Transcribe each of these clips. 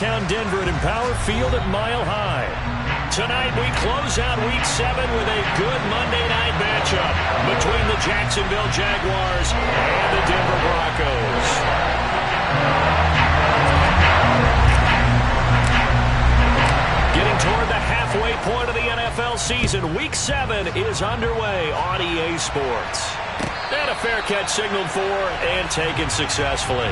Down Denver at Empower Field at Mile High. Tonight we close out Week 7 with a good Monday night matchup between the Jacksonville Jaguars and the Denver Broncos. Getting toward the halfway point of the NFL season, Week 7 is underway on EA Sports. And a fair catch signaled for and taken successfully.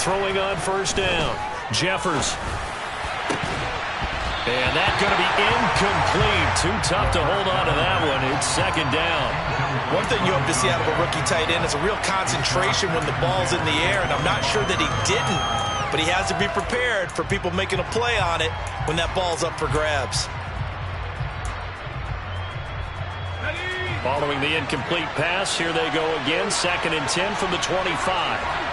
Throwing on first down, Jeffers. And that's going to be incomplete. Too tough to hold on to that one. It's second down. One thing you hope to see out of a rookie tight end is a real concentration when the ball's in the air, and I'm not sure that he didn't, but he has to be prepared for people making a play on it when that ball's up for grabs. Following the incomplete pass, here they go again. 2nd and 10 from the 25.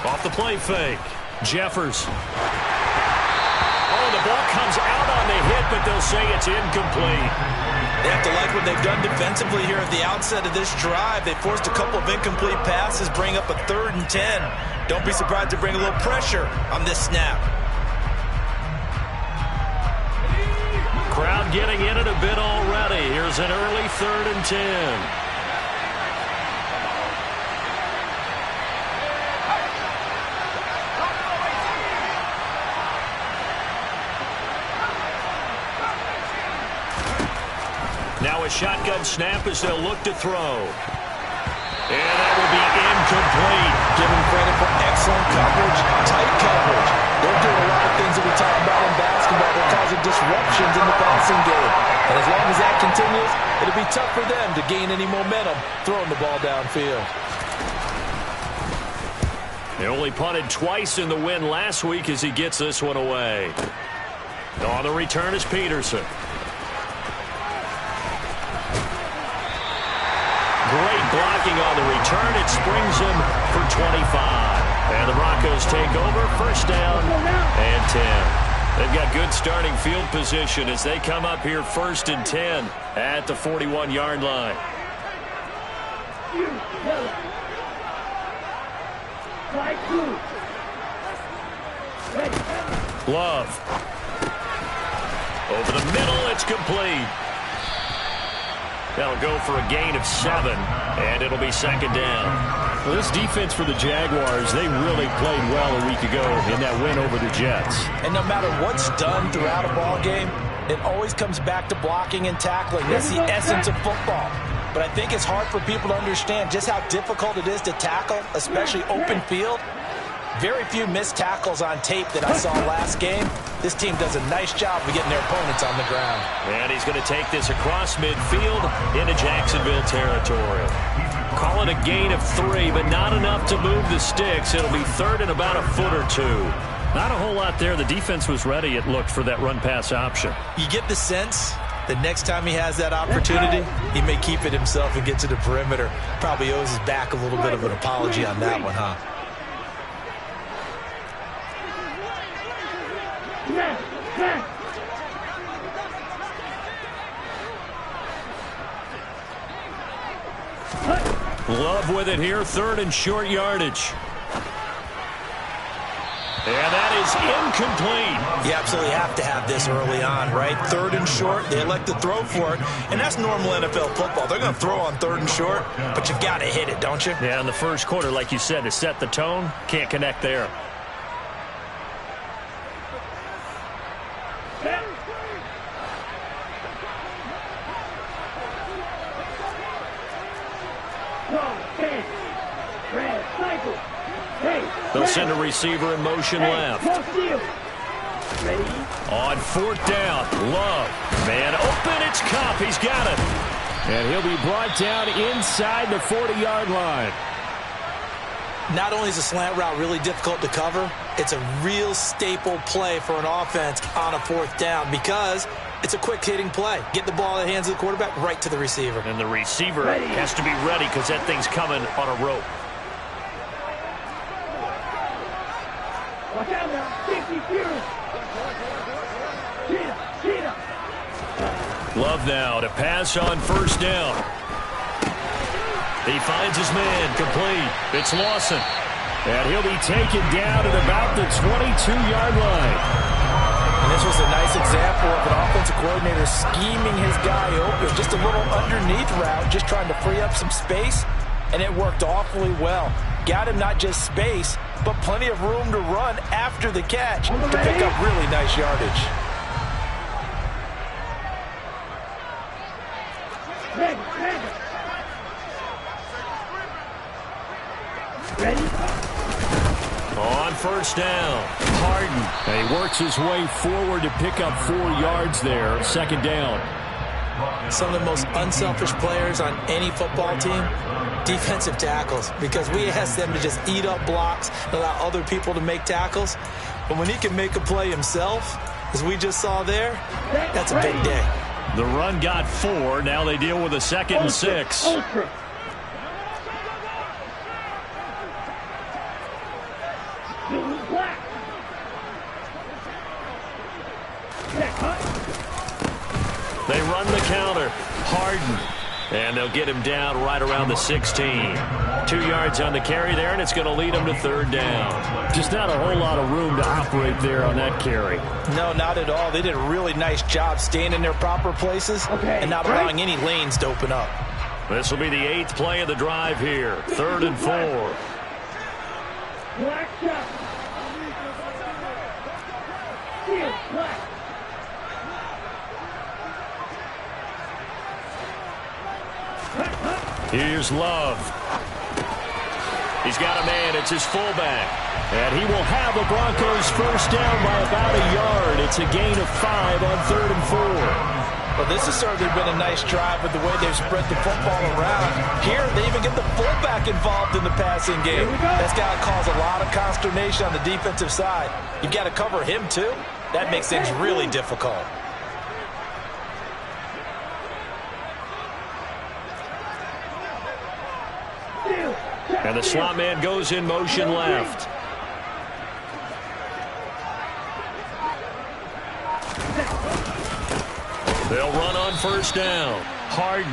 Off the play fake, Jeffers. Oh, the ball comes out on the hit, but they'll say it's incomplete. They have to like what they've done defensively here at the outset of this drive. They forced a couple of incomplete passes, bring up a 3rd and 10. Don't be surprised to bring a little pressure on this snap. Crowd getting in it a bit already. Here's an early 3rd and 10. Now a shotgun snap as they'll look to throw. And that will be incomplete. Give them credit for excellent coverage, tight coverage. They're doing a lot of things that we talk about in basketball. They're causing disruptions in the passing game. And as long as that continues, it'll be tough for them to gain any momentum throwing the ball downfield. They only punted twice in the win last week as he gets this one away. On the return is Peterson. Great blocking on the return. It springs him for 25. And the Broncos take over. First down and 10. They've got good starting field position as they come up here 1st and 10 at the 41-yard line. Love. Over the middle. It's complete. That'll go for a gain of 7, and it'll be 2nd down. Well, this defense for the Jaguars, they really played well a week ago in that win over the Jets. And no matter what's done throughout a ball game, it always comes back to blocking and tackling. That's the essence of football. But I think it's hard for people to understand just how difficult it is to tackle, especially open field. Very few missed tackles on tape that I saw last game. This team does a nice job of getting their opponents on the ground. And he's going to take this across midfield into Jacksonville territory. Call it a gain of 3, but not enough to move the sticks. It'll be 3rd and about a foot or 2. Not a whole lot there. The defense was ready, it looked, for that run-pass option. You get the sense the next time he has that opportunity, he may keep it himself and get to the perimeter. Probably owes his back a little bit of an apology on that one, huh? Love with it here, 3rd and short yardage. And that is incomplete. You absolutely have to have this early on, right? 3rd and short, they elect to throw for it. And that's normal NFL football. They're going to throw on 3rd and short, but you've got to hit it, don't you? Yeah, in the first quarter, like you said, to set the tone, can't connect there. They'll send a receiver in motion left. On 4th down, Love. Man open, it's Kupp. He's got it. And he'll be brought down inside the 40-yard line. Not only is a slant route really difficult to cover, it's a real staple play for an offense on a 4th down because it's a quick-hitting play. Get the ball in the hands of the quarterback right to the receiver. And the receiver has to be ready because that thing's coming on a rope. Watch out now. 60 Fury. Cheetah. Love now to pass on first down. He finds his man complete. It's Lawson. And he'll be taken down at about the 22-yard line. And this was a nice example of an offensive coordinator scheming his guy open. Just a little underneath route, just trying to free up some space. And it worked awfully well. Got him not just space, but plenty of room to run after the catch to pick up really nice yardage. Ready? On first down, Harden. And he works his way forward to pick up 4 yards there. Second down. Some of the most unselfish players on any football team, defensive tackles, because we ask them to just eat up blocks and allow other people to make tackles. But when he can make a play himself, as we just saw there, that's a big day. The run got 4. Now they deal with a 2nd and 6. Ultra. Black. They run the counter. Harden. And they'll get him down right around the 16. 2 yards on the carry there, and it's going to lead him to third down. Just not a whole lot of room to operate there on that carry. No, not at all. They did a really nice job staying in their proper places and not allowing any lanes to open up. This will be the 8th play of the drive here. 3rd and 4. Black shot. Steel, black. Here's Love. He's got a man. It's his fullback. And he will have the Broncos first down by about a yard. It's a gain of 5 on 3rd and 4. Well, this has certainly been a nice drive with the way they've spread the football around. Here, they even get the fullback involved in the passing game. That's got to cause a lot of consternation on the defensive side. You've got to cover him, too. That makes things really difficult. And the slot man goes in motion left. They'll run on first down. Harden.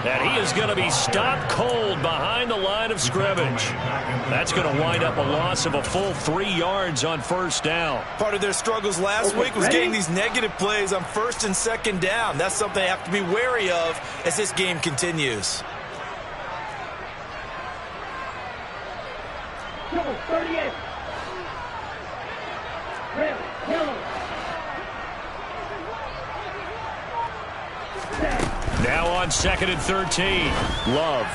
And he is going to be stopped cold behind the line of scrimmage. That's going to wind up a loss of a full 3 yards on first down. Part of their struggles last week was getting these negative plays on 1st and 2nd down. That's something they have to be wary of as this game continues. Double 38. Red, yellow. Now on 2nd and 13. Love.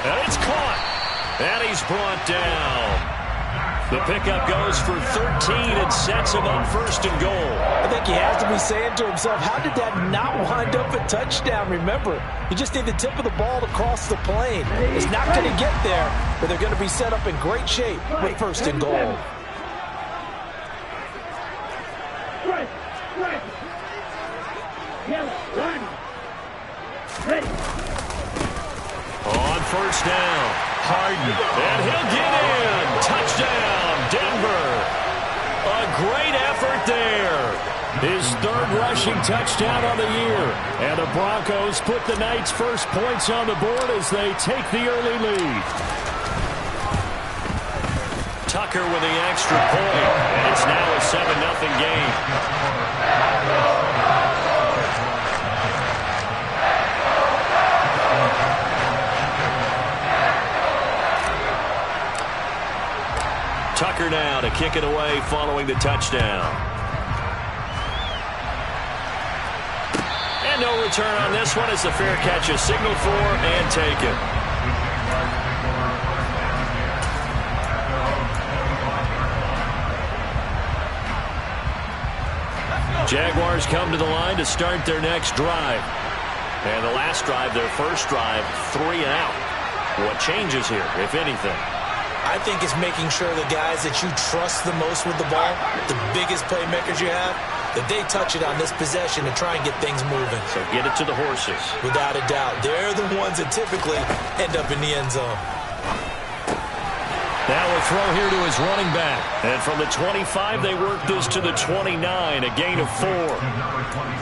And it's caught. And he's brought down. The pickup goes for 13 and sets him up 1st and goal. I think he has to be saying to himself, how did that not wind up a touchdown? Remember, you just need the tip of the ball to cross the plane. It's not going to get there, but they're going to be set up in great shape with 1st and goal. Right. Yellow, line. Ready. On first down, Harden, and he'll get in. Touchdown, Denver. A great effort there. His 3rd rushing touchdown on the year. And the Broncos put the Knights' first points on the board as they take the early lead. Tucker with the extra point, and it's now a 7-0 game. Tucker now to kick it away following the touchdown. And no return on this one as the fair catch is signaled for and taken. Jaguars come to the line to start their next drive. And the last drive, their first drive, 3 and out. What changes here, if anything? I think it's making sure the guys that you trust the most with the ball, the biggest playmakers you have, that they touch it on this possession to try and get things moving. So get it to the horses. Without a doubt. They're the ones that typically end up in the end zone. Now with throw here to his running back. And from the 25, they work this to the 29, a gain of 4.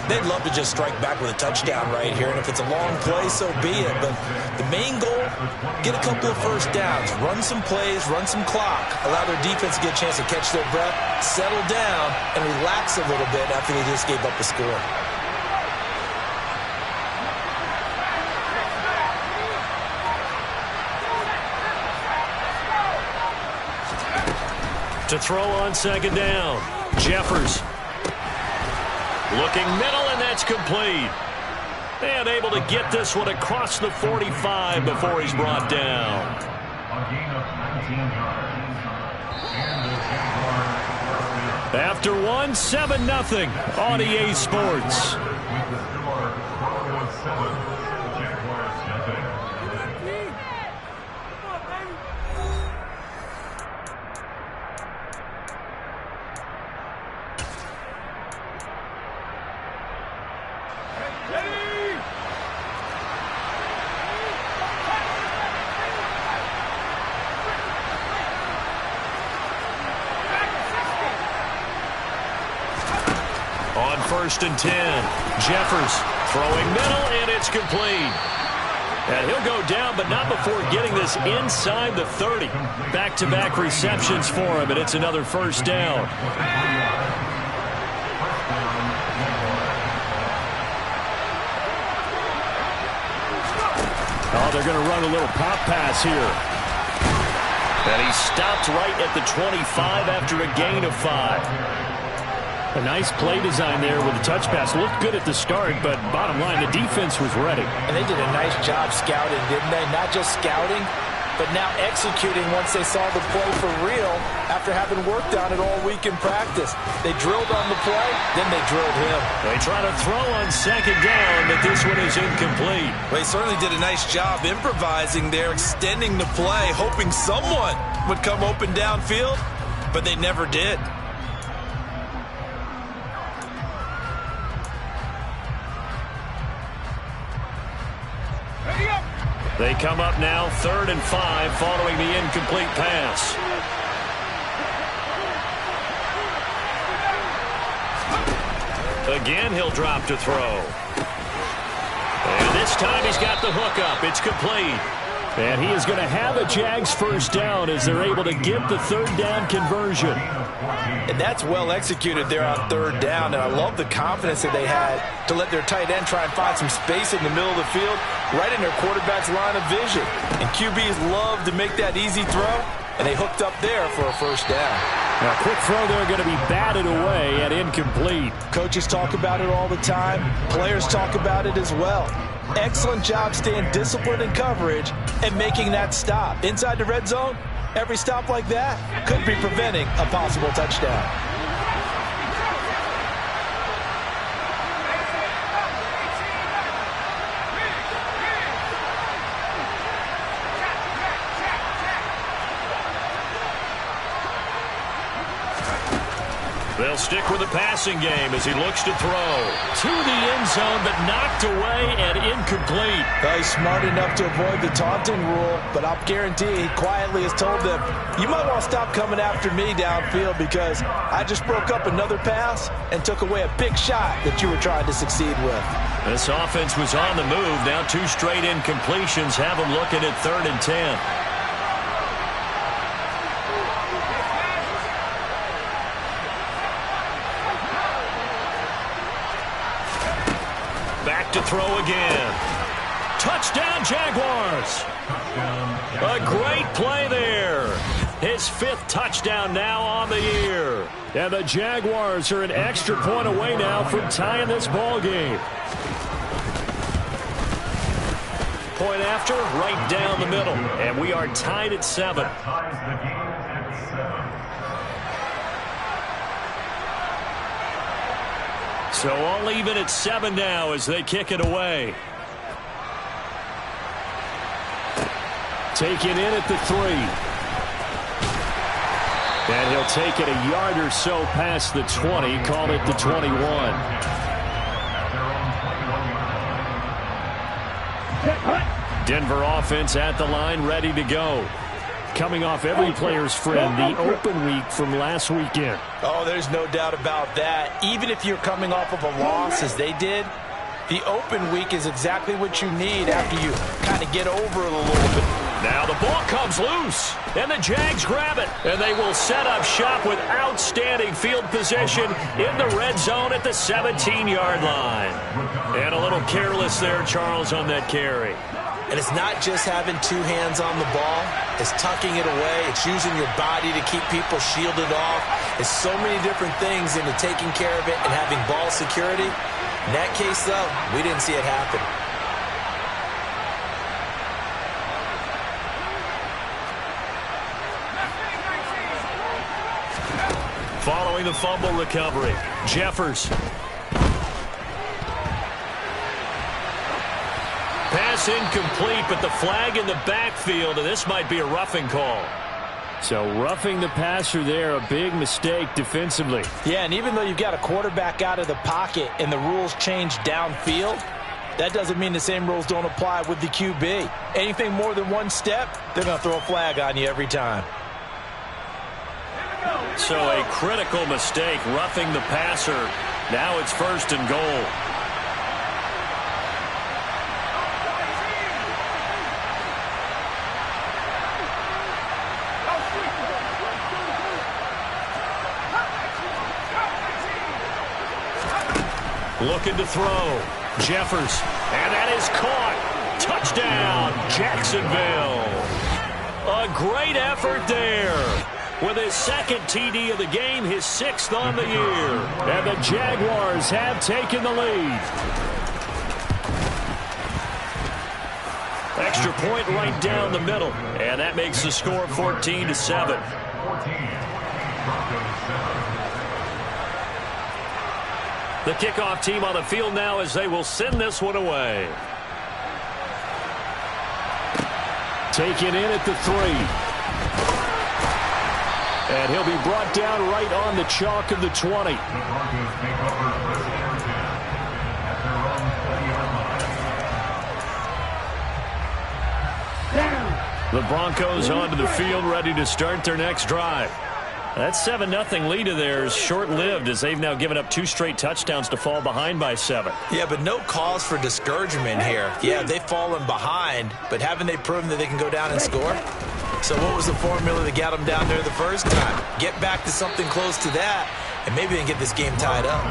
They'd love to just strike back with a touchdown right here, and if it's a long play, so be it. But the main goal, get a couple of first downs, run some plays, run some clock, allow their defense to get a chance to catch their breath, settle down, and relax a little bit after they just gave up a score. To throw on second down, Jeffers. Looking middle, and that's complete. And able to get this one across the 45 before he's brought down. After one, 7-0 on EA Sports. On 1st and 10, Jeffers throwing middle, and it's complete. And he'll go down, but not before getting this inside the 30. Back-to-back receptions for him, and it's another first down. Oh, they're going to run a little pop pass here. And he stopped right at the 25 after a gain of 5. A nice play design there with the touch pass. Looked good at the start, but bottom line, the defense was ready. And they did a nice job scouting, didn't they? Not just scouting, but now executing once they saw the play for real after having worked on it all week in practice. They drilled on the play, then they drilled him. They try to throw on second down, but this one is incomplete. Well, he certainly did a nice job improvising there, extending the play, hoping someone would come open downfield, but they never did. They come up now 3rd and 5 following the incomplete pass. Again, he'll drop to throw. And this time he's got the hook up. It's complete. And he is going to have a Jags first down as they're able to get the 3rd down conversion. And that's well executed there on 3rd down. And I love the confidence that they had to let their tight end try and find some space in the middle of the field, right in their quarterback's line of vision. And QBs love to make that easy throw, and they hooked up there for a first down. Now, quick throw there going to be batted away and incomplete. Coaches talk about it all the time. Players talk about it as well. Excellent job staying disciplined in coverage and making that stop. Inside the red zone, every stop like that could be preventing a possible touchdown. They'll stick with the passing game as he looks to throw. To the end zone, but knocked away and incomplete. Well, he's smart enough to avoid the taunting rule, but I'll guarantee he quietly has told them, you might want to stop coming after me downfield because I just broke up another pass and took away a big shot that you were trying to succeed with. This offense was on the move. Now 2 straight incompletions have them looking at 3rd and 10. To throw again. Touchdown, Jaguars. A great play there. His 5th touchdown now on the year. And the Jaguars are an extra point away now from tying this ball game. Point after, right down the middle. And we are tied at 7. So all even at 7 now as they kick it away. Taken in at the 3. And he'll take it a yard or so past the 20, call it the 21. Denver offense at the line, ready to go. coming off every player's friend, the open week from last weekend. Oh, there's no doubt about that. Even if you're coming off of a loss, as they did, the open week is exactly what you need after you kind of get over it a little bit. Now the ball comes loose, and the Jags grab it, and they will set up shop with outstanding field position in the red zone at the 17-yard line. And a little careless there, Charles, on that carry. And it's not just having two hands on the ball. It's tucking it away. It's using your body to keep people shielded off. It's so many different things into taking care of it and having ball security. In that case, though, we didn't see it happen. Following the fumble recovery, Jeffers. Pass incomplete, but the flag in the backfield, and this might be a roughing call. So roughing the passer there, a big mistake defensively. Yeah, and even though you've got a quarterback out of the pocket and the rules change downfield, that doesn't mean the same rules don't apply with the QB. Anything more than one step, they're going to throw a flag on you every time. So a critical mistake, roughing the passer. Now it's 1st and goal. Looking to throw. Jeffers. And that is caught. Touchdown, Jacksonville. A great effort there. With his 2nd TD of the game, his 6th on the year. And the Jaguars have taken the lead. Extra point right down the middle. And that makes the score 14-7. The kickoff team on the field now as they will send this one away. Taken in at the 3. And he'll be brought down right on the chalk of the 20. The Broncos onto the field, ready to start their next drive. That 7-0 lead of theirs short-lived as they've now given up 2 straight touchdowns to fall behind by 7. Yeah, but no cause for discouragement here. Yeah, they've fallen behind, but haven't they proven that they can go down and score? So what was the formula that got them down there the first time? Get back to something close to that, and maybe they can get this game tied up.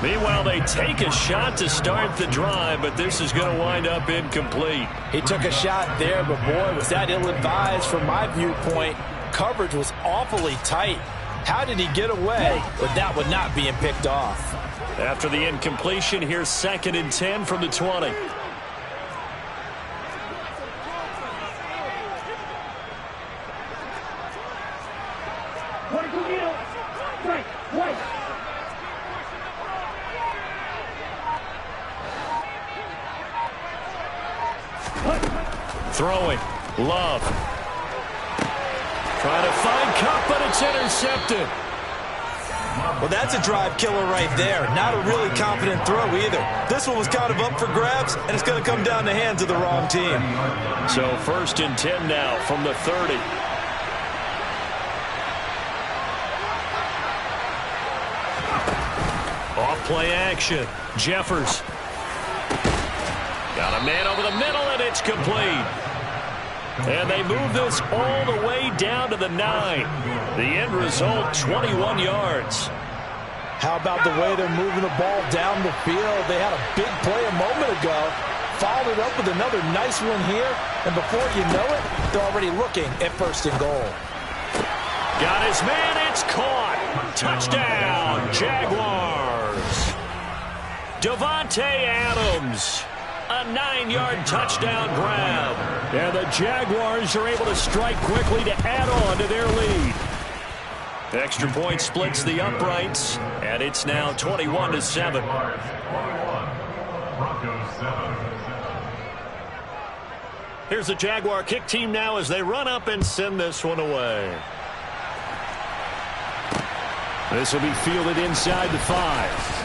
Meanwhile, they take a shot to start the drive, but this is going to wind up incomplete. He took a shot there, but boy, was that ill-advised from my viewpoint. Coverage was awfully tight. How did he get away with that one not being picked off? After the incompletion, here's 2nd and 10 from the 20. Throwing. Love. Trying to find Kupp, but it's intercepted. Well, that's a drive killer right there. Not a really confident throw either. This one was kind of up for grabs, and it's going to come down the hands of the wrong team. So 1st and 10 now from the 30. Off play action. Jeffers. Got a man over the middle, and it's complete. And they move this all the way down to the 9. The end result, 21 yards. How about the way they're moving the ball down the field? They had a big play a moment ago. Followed it up with another nice one here. And before you know it, they're already looking at 1st and goal. Got his man. It's caught. Touchdown, Jaguars. Davante Adams. A 9-yard touchdown grab. And the Jaguars are able to strike quickly to add on to their lead. Extra point splits the uprights, and it's now 21-7. Here's the Jaguar kick team now as they run up and send this one away. This will be fielded inside the 5.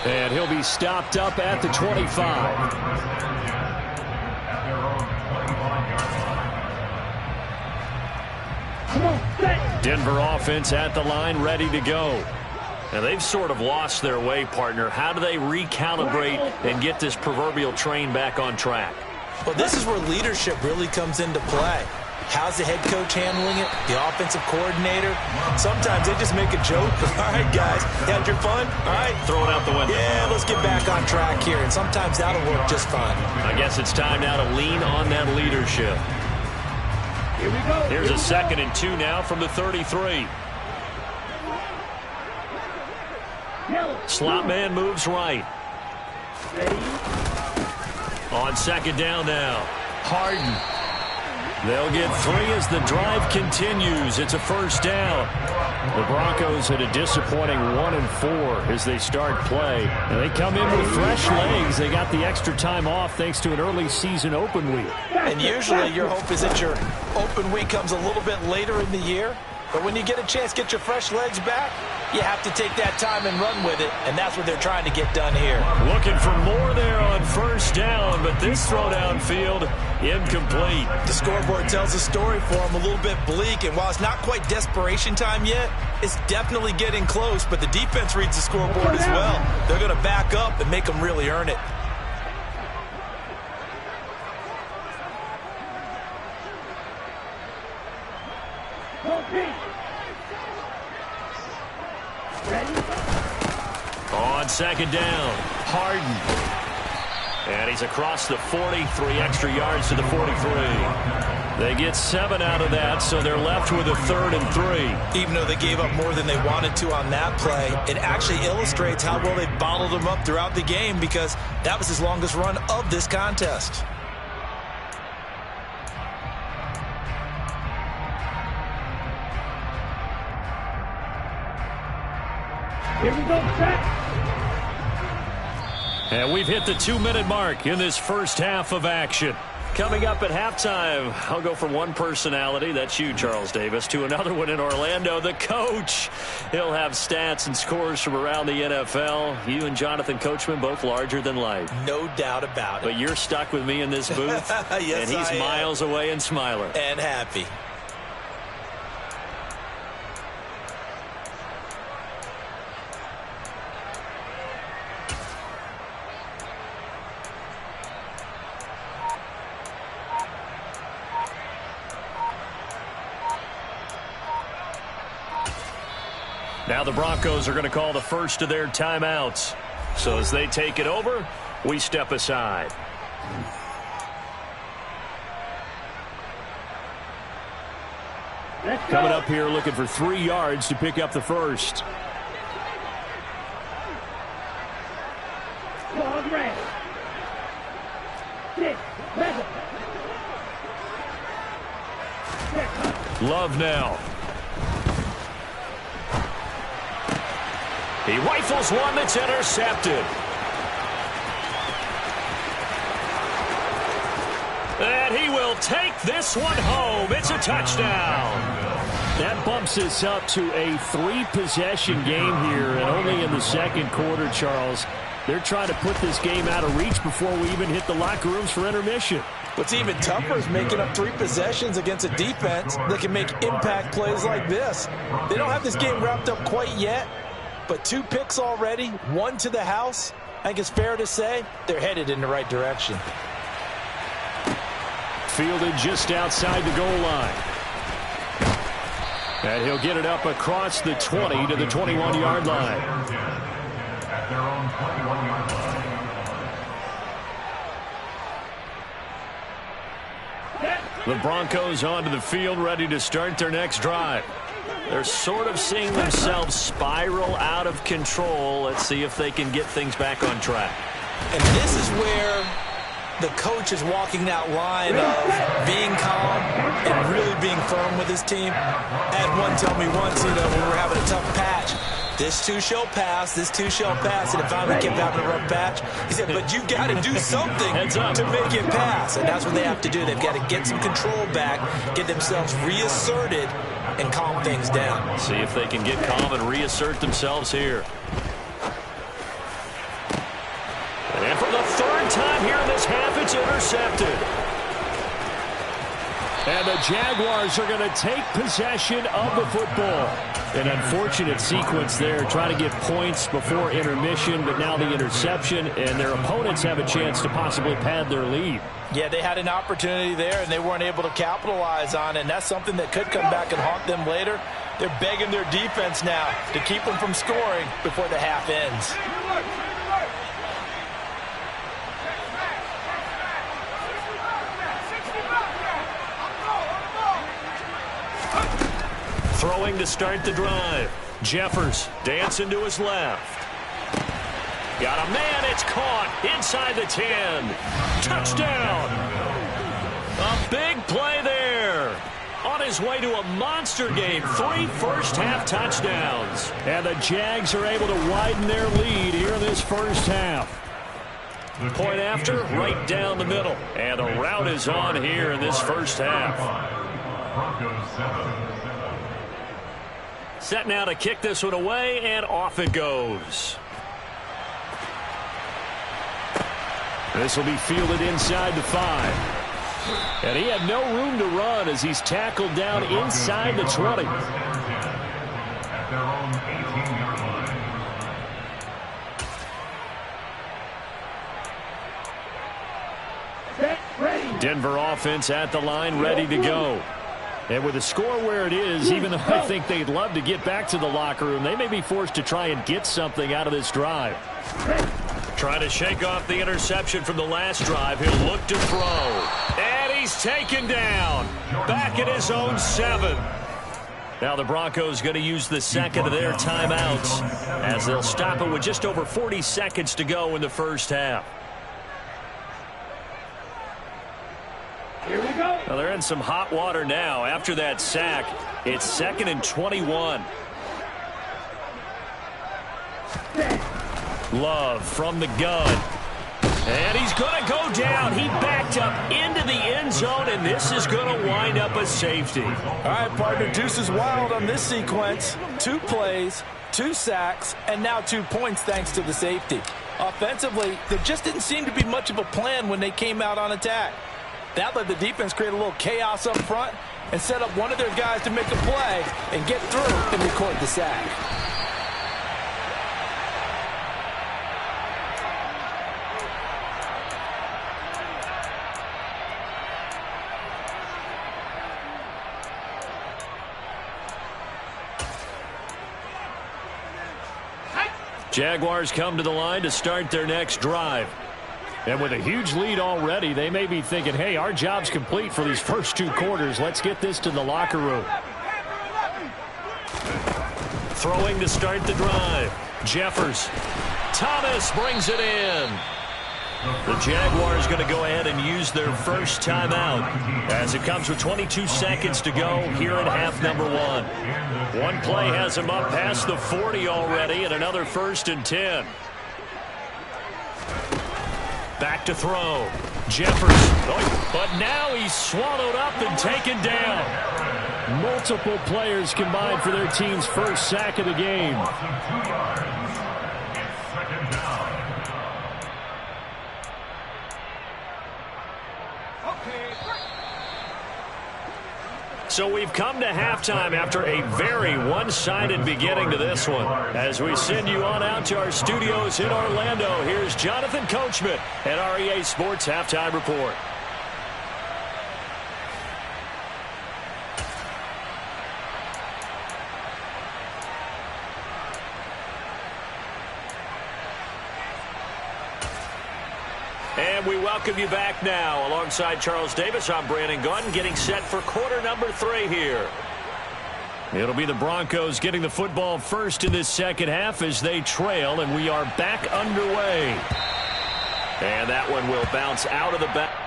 And he'll be stopped up at the 25. Come on, set. Denver offense at the line, ready to go. And they've sort of lost their way, partner. How do they recalibrate and get this proverbial train back on track? Well, this is where leadership really comes into play. How's the head coach handling it? The offensive coordinator? Sometimes they just make a joke. All right, guys, you had your fun? All right. Throw it out the window. Yeah, let's get back on track here. And sometimes that'll work just fine. I guess it's time now to lean on that leadership. Here we go. Here's a 2nd and 2 now from the 33. Slot man moves right. Ready. On 2nd down now. Harden. They'll get 3 as the drive continues. It's a 1st down. The Broncos had a disappointing 1-4 as they start play. And they come in with fresh legs. They got the extra time off thanks to an early season open week. And usually your hope is that your open week comes a little bit later in the year. But when you get a chance to get your fresh legs back, you have to take that time and run with it, and that's what they're trying to get done here. Looking for more there on 1st down, but this throw downfield incomplete. The scoreboard tells a story for them, a little bit bleak, and while it's not quite desperation time yet, it's definitely getting close, but the defense reads the scoreboard as well. They're going to back up and make them really earn it. On 2nd down, Harden. And he's across the 40, 3 extra yards to the 43. They get 7 out of that, so they're left with a 3rd and 3. Even though they gave up more than they wanted to on that play, it actually illustrates how well they bottled them up throughout the game because that was his longest run of this contest. Here we go, set. And we've hit the 2-minute mark in this first half of action. Coming up at halftime, I'll go from one personality, that's you, Charles Davis, to another one in Orlando, the coach. He'll have stats and scores from around the NFL. You and Jonathan Coachman, both larger than life. No doubt about it. But you're stuck with me in this booth, yes, and he's miles away and smiling. And happy. Now the Broncos are going to call the first of their timeouts. So as they take it over, we step aside. Let's go. Coming up here looking for 3 yards to pick up the first. Dog red. 6, 7. Love now. He rifles one that's intercepted. And he will take this one home. It's a touchdown. That bumps us up to a 3-possession game here, and only in the second quarter, Charles. They're trying to put this game out of reach before we even hit the locker rooms for intermission. What's even tougher is making up 3 possessions against a defense that can make impact plays like this. They don't have this game wrapped up quite yet, but 2 picks already, 1 to the house. I think it's fair to say they're headed in the right direction. Fielded just outside the goal line. And he'll get it up across the 20 to the 21-yard line. At their own 21-yard line. The Broncos onto the field, ready to start their next drive. They're sort of seeing themselves spiral out of control. Let's see if they can get things back on track. And this is where the coach is walking that line of being calm and really being firm with his team. I had one tell me once, when we were having a tough patch, this too shall pass, this too shall pass, and it finally kept having a rough patch. He said, but you got to do something to make it pass, and that's what they have to do. They've got to get some control back, get themselves reasserted, and calm things down. See if they can get calm and reassert themselves here. And for the 3rd time here in this half, it's intercepted. And the Jaguars are going to take possession of the football. An unfortunate sequence there, trying to get points before intermission, but now the interception, and their opponents have a chance to possibly pad their lead. Yeah, they had an opportunity there, and they weren't able to capitalize on it, and that's something that could come back and haunt them later. They're begging their defense now to keep them from scoring before the half ends. Throwing to start the drive. Jeffers dancing to his left. Got a man, it's caught inside the 10. Touchdown. A big play there. On his way to a monster game. 3 first-half touchdowns. And the Jags are able to widen their lead here in this first half. Point after, right down the middle. And the route is on here in this first half. Set now to kick this one away, and off it goes. This will be fielded inside the 5. And he had no room to run as he's tackled down inside the 20. At their own 18-yard line. Denver offense at the line, ready to go. And with the score where it is, even though I think they'd love to get back to the locker room, they may be forced to try and get something out of this drive. Trying to shake off the interception from the last drive. He'll look to throw. And he's taken down. Back at his own 7. Now the Broncos going to use the second of their timeouts as they'll stop it with just over 40 seconds to go in the first half. Here we go. Well, they're in some hot water now. After that sack, it's 2nd and 21. Love from the gun. And he's going to go down. He backed up into the end zone, and this is going to wind up a safety. All right, partner, deuce is wild on this sequence. 2 plays, 2 sacks, and now 2 points thanks to the safety. Offensively, there just didn't seem to be much of a plan when they came out on attack. That let the defense create a little chaos up front and set up one of their guys to make a play and get through and record the sack. Jaguars come to the line to start their next drive. And with a huge lead already, they may be thinking, hey, our job's complete for these first 2 quarters. Let's get this to the locker room. Throwing to start the drive. Jeffers. Thomas brings it in. The Jaguars going to go ahead and use their first timeout as it comes with 22 seconds to go here in half number 1. One play has them up past the 40 already, and another 1st and 10. Back to throw. Jeffers. But now he's swallowed up and taken down. Multiple players combined for their team's first sack of the game. So we've come to halftime after a very one-sided beginning to this one. As we send you on out to our studios in Orlando, here's Jonathan Coachman at REA Sports Halftime Report. And we welcome you back now. Alongside Charles Davis, I'm Brandon Gaudin, getting set for quarter number 3 here. It'll be the Broncos getting the football first in this second half as they trail, and we are back underway. And that one will bounce out of the back.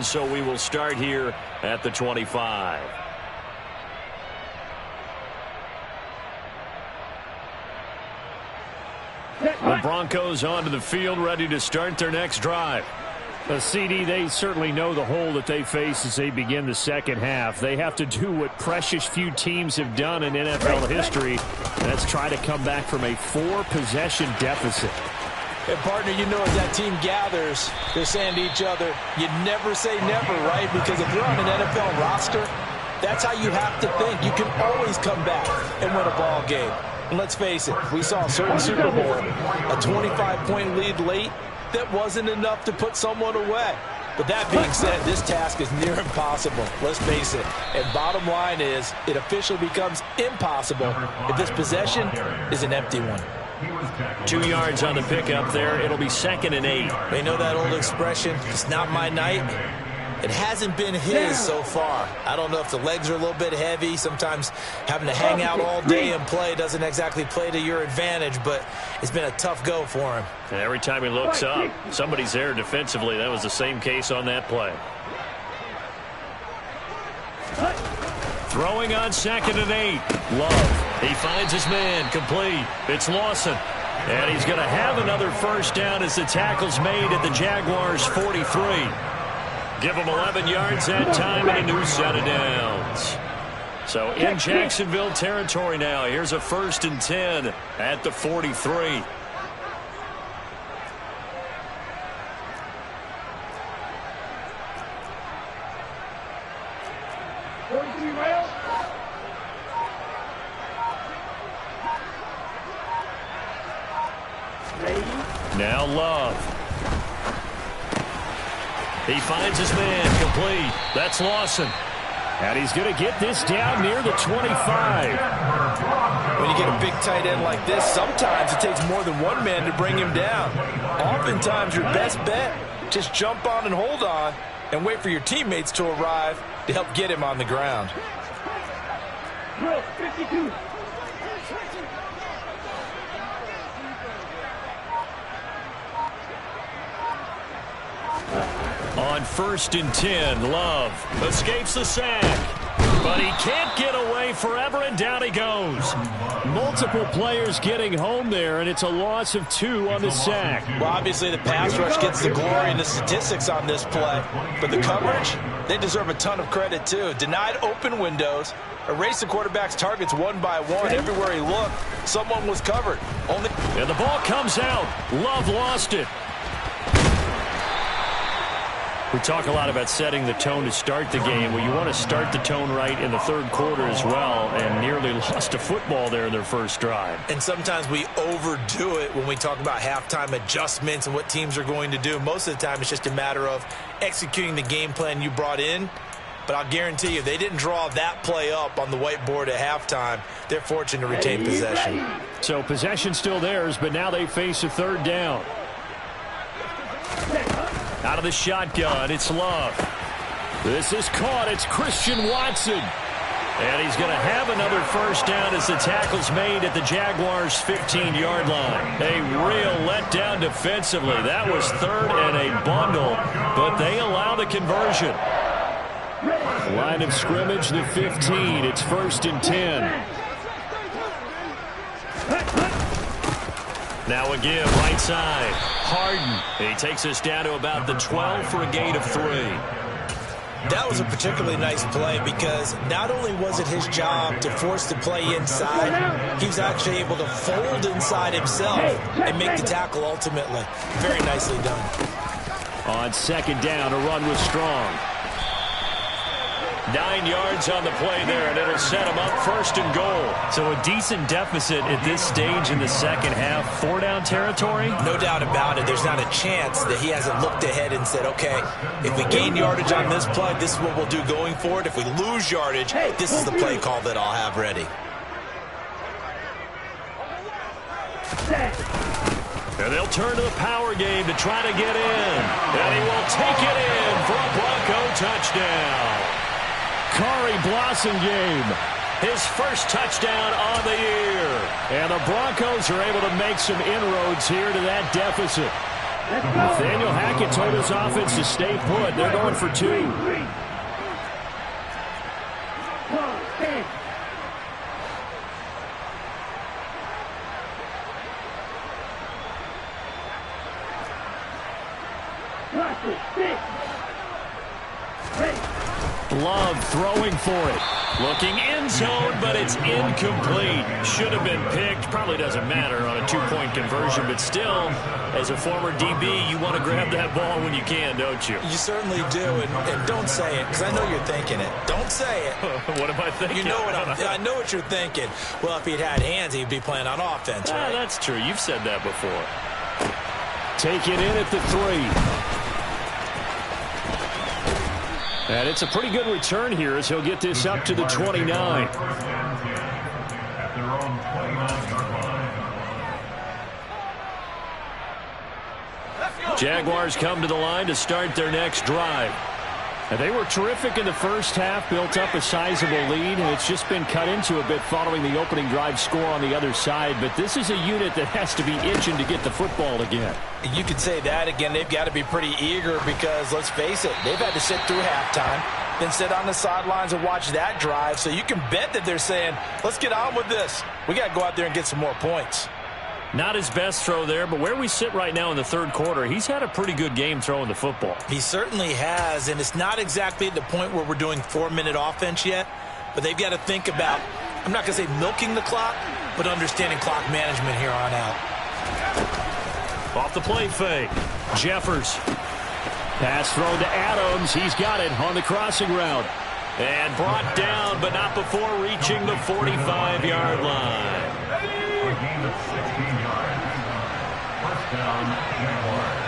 so we will start here at the 25. The Broncos onto the field, ready to start their next drive. CD, they certainly know the hole that they face as they begin the second half. They have to do what precious few teams have done in NFL history. That's try to come back from a 4-possession deficit. And, partner, you know, as that team gathers, they're saying to each other, you never say never, right? Because if you're on an NFL roster, that's how you have to think. You can always come back and win a ball game. And let's face it, we saw a certain Super Bowl, a 25-point lead late, that wasn't enough to put someone away. But that being said, this task is near impossible. Let's face it. And bottom line is, it officially becomes impossible if this possession is an empty one. 2 yards on the pickup there. It'll be 2nd and 8. They know that old expression, it's not my night. It hasn't been his so far. I don't know if the legs are a little bit heavy. Sometimes having to hang out all day and play doesn't exactly play to your advantage, but it's been a tough go for him. And every time he looks up, somebody's there defensively. That was the same case on that play. Throwing on 2nd and 8. Love. He finds his man. Complete. It's Lawson. And he's going to have another first down as the tackle's made at the Jaguars' 43. Give him 11 yards that time and a new set of downs. So in Jacksonville territory now. Here's a 1st and 10 at the 43. Now Love. He finds his man. Complete. That's Lawson. And he's going to get this down near the 25. When you get a big tight end like this, sometimes it takes more than one man to bring him down. Oftentimes, your best bet, just jump on and hold on and wait for your teammates to arrive to help get him on the ground. 52. On 1st and 10, Love escapes the sack. But he can't get away forever, and down he goes. Multiple players getting home there, and it's a loss of 2 on the sack. Well, obviously the pass rush gets the glory and the statistics on this play. But the coverage, they deserve a ton of credit too. Denied open windows, erased the quarterback's targets one by one. Everywhere he looked, someone was covered. And the ball comes out. Love lost it. We talk a lot about setting the tone to start the game. Well, you want to start the tone right in the third quarter as well, and nearly lost a football there in their first drive. And sometimes we overdo it when we talk about halftime adjustments and what teams are going to do. Most of the time, it's just a matter of executing the game plan you brought in. But I'll guarantee you, they didn't draw that play up on the whiteboard at halftime. They're fortunate to retain possession. So possession still theirs, but now they face a 3rd down. Out of the shotgun, it's Love. This is caught. It's Christian Watson. And he's going to have another first down as the tackle's made at the Jaguars' 15-yard line. A real letdown defensively. That was 3rd and a bundle, but they allow the conversion. Line of scrimmage, the 15. It's 1st and 10. Now again, right side. Harden. He takes us down to about the 12 for a gain of 3. That was a particularly nice play because not only was it his job to force the play inside, he was actually able to fold inside himself and make the tackle ultimately. Very nicely done. On 2nd down, a run was strong. 9 yards on the play there, and it'll set him up 1st and goal. So a decent deficit at this stage in the second half. 4-down territory? No doubt about it. There's not a chance that he hasn't looked ahead and said, okay, if we gain yardage on this play, this is what we'll do going forward. If we lose yardage, this is the play call that I'll have ready. And they'll turn to the power game to try to get in. And he will take it in for a Bronco touchdown. Kari Blasingame, his first touchdown on the year. And the Broncos are able to make some inroads here to that deficit. Nathaniel Hackett told his offense to stay put. They're going for 2. Love throwing for it. Looking end zone, but it's incomplete. Should have been picked. Probably doesn't matter on a 2-point conversion, but still, as a former DB, you want to grab that ball when you can, don't you? You certainly do, and don't say it, because I know you're thinking it. Don't say it. What am I thinking? You know what I know what you're thinking. Well, if he'd had hands, he'd be playing on offense, right? That's true. You've said that before. Take it in at the 3. And it's a pretty good return here as he'll get this up to the 29. At their own 29-yard line. Jaguars come to the line to start their next drive. And they were terrific in the first half, built up a sizable lead, and it's just been cut into a bit following the opening drive score on the other side. But this is a unit that has to be itching to get the football again. You could say that again. They've got to be pretty eager because, let's face it, they've had to sit through halftime, then sit on the sidelines and watch that drive. So you can bet that they're saying, let's get on with this. We got to go out there and get some more points. Not his best throw there, but where we sit right now in the third quarter, he's had a pretty good game throwing the football. He certainly has, and it's not exactly at the point where we're doing 4-minute offense yet, but they've got to think about, I'm not going to say milking the clock, but understanding clock management here on out. Off the play fake. Jeffers. Pass thrown to Adams. He's got it on the crossing route. And brought down, but not before reaching the 45-yard line. For a gain of 16 yards. First down, Jaguars.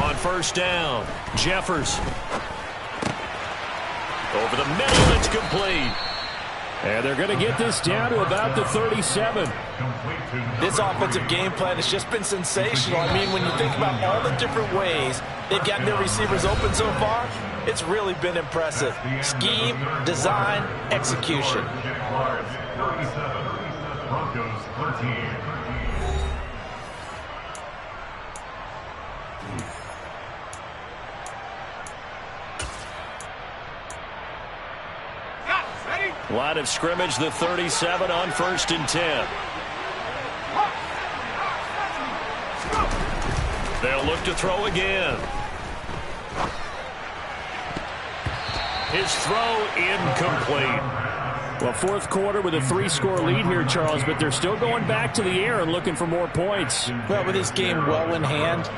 On first down, Jeffers. Over the middle, it's complete. And they're going to get this down to about the 37. This offensive game plan has just been sensational. I mean, when you think about all the different ways they've gotten their receivers open so far, it's really been impressive. Scheme, design, execution. Jaguars 37, Broncos 13. Line of scrimmage, the 37 on 1st and 10. They'll look to throw again. His throw incomplete. Well, fourth quarter with a 3-score lead here, Charles, but they're still going back to the air and looking for more points. Well, with this game well in hand,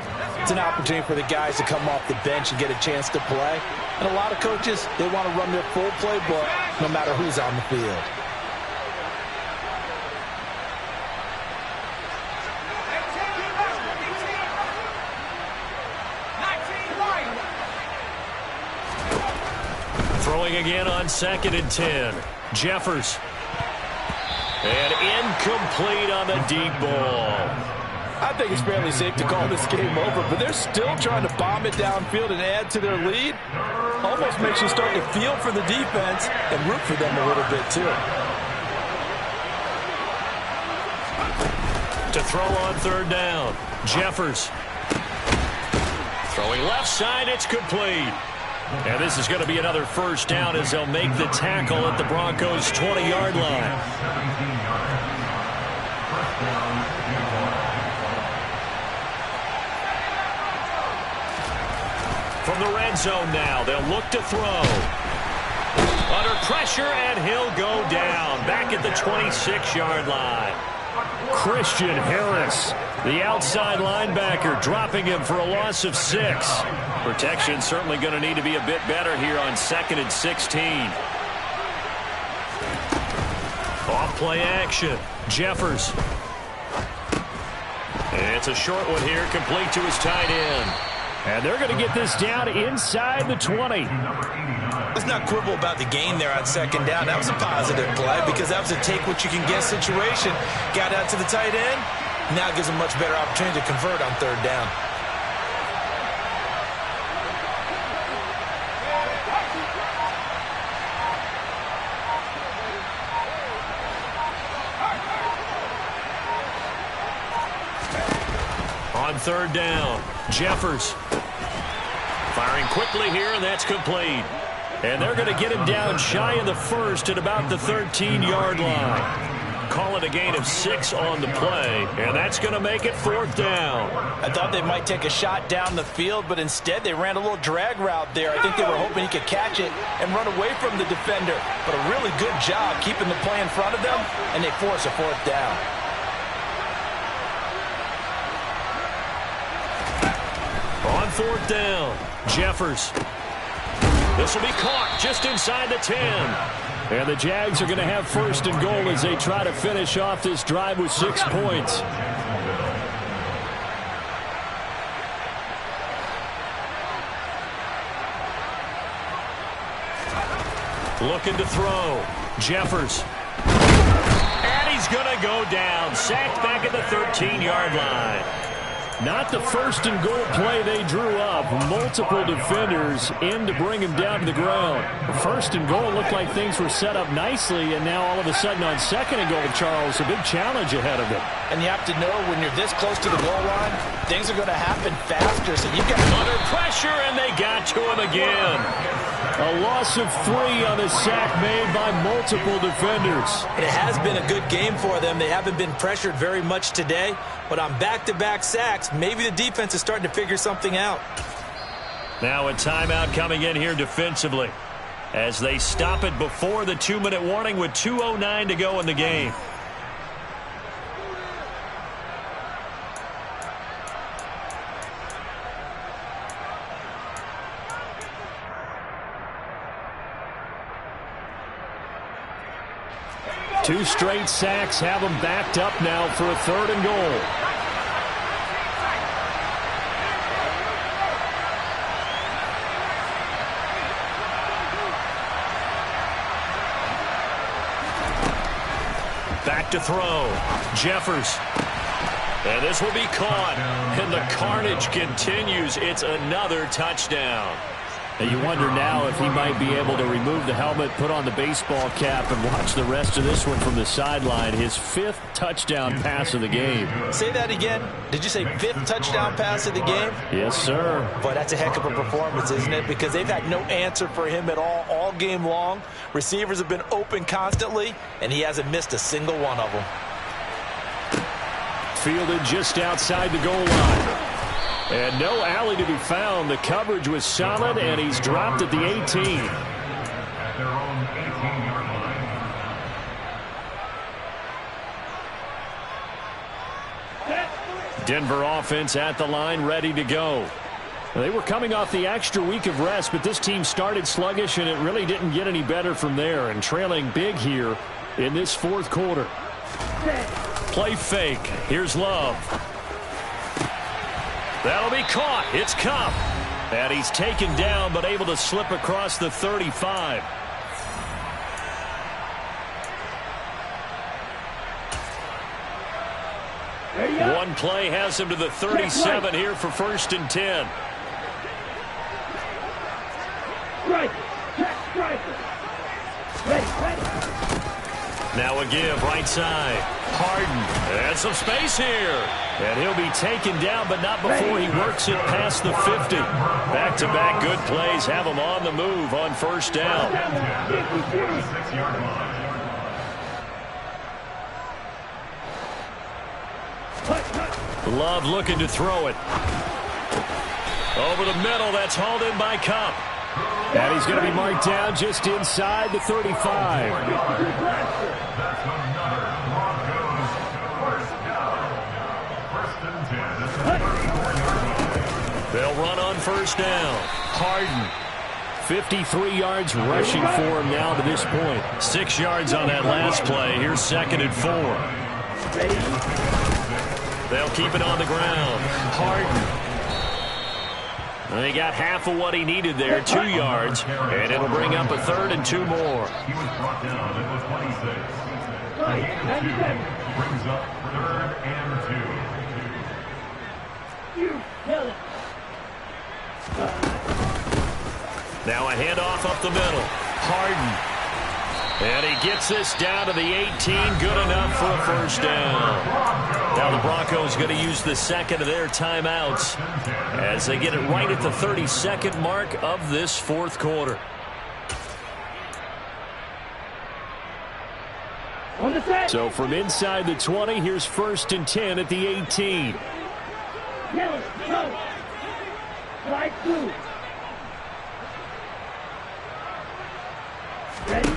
it's an opportunity for the guys to come off the bench and get a chance to play. And a lot of coaches, they want to run their full playbook no matter who's on the field. Throwing again on 2nd and 10. Jeffers. And incomplete on the deep ball. I think it's fairly safe to call this game over, but they're still trying to bomb it downfield and add to their lead. Almost makes you start to feel for the defense and root for them a little bit, too. To throw on 3rd down, Jeffers. Throwing left side, it's complete. And this is going to be another first down as they'll make the tackle at the Broncos' 20-yard line. 17 yards. First down, Jaguars. From the red zone now, they'll look to throw. Under pressure, and he'll go down. Back at the 26-yard line. Christian Harris, the outside linebacker, dropping him for a loss of 6. Protection certainly going to need to be a bit better here on 2nd and 16. Off play action. Jeffers. It's a short one here, complete to his tight end. And they're going to get this down inside the 20. Let's not quibble about the gain there on 2nd down. That was a positive play because that was a take-what-you-can-get situation. Got out to the tight end. Now it gives them a much better opportunity to convert on 3rd down. On third down, Jeffers. Firing quickly here, and that's complete. And they're going to get him down shy of the first at about the 13-yard line. Call it a gain of 6 on the play, and that's going to make it fourth down. I thought they might take a shot down the field, but instead they ran a little drag route there. I think they were hoping he could catch it and run away from the defender. But a really good job keeping the play in front of them, and they force a fourth down. On fourth down, Jeffers. This will be caught just inside the 10. And the Jags are going to have first and goal as they try to finish off this drive with 6 points. Looking to throw. Jeffers. And he's going to go down. Sacked back at the 13-yard line. Not the first and goal play they drew up. Multiple defenders in to bring him down to the ground. First and goal looked like things were set up nicely, and now all of a sudden on second and goal, Charles, a big challenge ahead of them. And you have to know when you're this close to the goal line, things are going to happen faster. So you've got under pressure, and they got to him again. A loss of 3 on a sack made by multiple defenders. It has been a good game for them. They haven't been pressured very much today, but on back-to-back sacks, maybe the defense is starting to figure something out. Now a timeout coming in here defensively as they stop it before the 2-minute warning with 2:09 to go in the game. Two straight sacks have them backed up now for a third and goal. Back to throw. Jeffers. And this will be caught. And the carnage continues. It's another touchdown. And you wonder now if he might be able to remove the helmet, put on the baseball cap, and watch the rest of this one from the sideline. His 5th touchdown pass of the game. Say that again. Did you say 5th touchdown pass of the game? Yes, sir. Boy, that's a heck of a performance, isn't it? Because they've had no answer for him at all game long. Receivers have been open constantly, and he hasn't missed a single one of them. Fielded just outside the goal line. And no alley to be found. The coverage was solid, and he's dropped at the 18. At their own 18-yard line. Denver offense at the line, ready to go. They were coming off the extra week of rest, but this team started sluggish, and it really didn't get any better from there, and trailing big here in this fourth quarter. Play fake. Here's Love. That'll be caught. It's Kupp. And he's taken down, but able to slip across the 35. One play has him to the 37 here for first and 10. Now a give, right side. Harden. And some space here. And he'll be taken down, but not before he works it past the 50. Back-to-back good plays have him on the move on first down. Love looking to throw it. Over the middle, that's hauled in by Kupp. And he's going to be marked down just inside the 35. They'll run on first down. Harden. 53 yards rushing for him now to this point. 6 yards on that last play. Here's second and 4. They'll keep it on the ground. Harden. They got half of what he needed there, 2 yards, and it'll bring up a third and 2 more. He was brought down at the 26. Brings up third and 2. Now a handoff up the middle. Harden. And he gets this down to the 18, good enough for a first down. Now the Broncos going to use the second of their timeouts as they get it right at the 32nd mark of this fourth quarter. So from inside the 20, here's 1st and 10 at the 18. Yellow, go. Right through. Ready?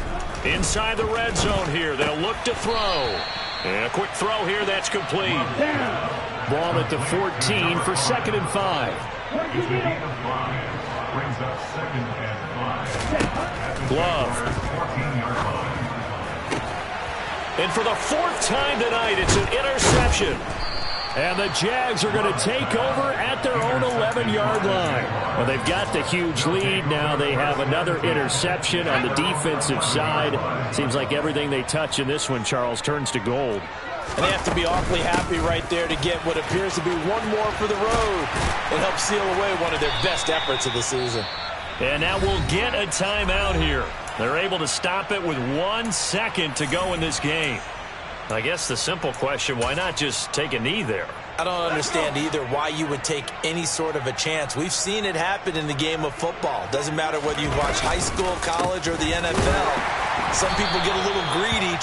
Inside the red zone here. They'll look to throw. And a quick throw here. That's complete. Ball at the 14 for 2nd and 5. He's a gain of 5. Brings up 2nd and 5. Glove. 14-yard line. And for the 4th time tonight, it's an interception. And the Jags are going to take over at their own 11-yard line. Well, they've got the huge lead. Now they have another interception on the defensive side. Seems like everything they touch in this one, Charles, turns to gold. And they have to be awfully happy right there to get what appears to be one more for the road. It helps seal away one of their best efforts of the season. And now we'll get a timeout here. They're able to stop it with 1 second to go in this game. I guess the simple question, why not just take a knee there? I don't understand either why you would take any sort of a chance. We've seen it happen in the game of football. Doesn't matter whether you watch high school, college, or the NFL. Some people get a little greedy.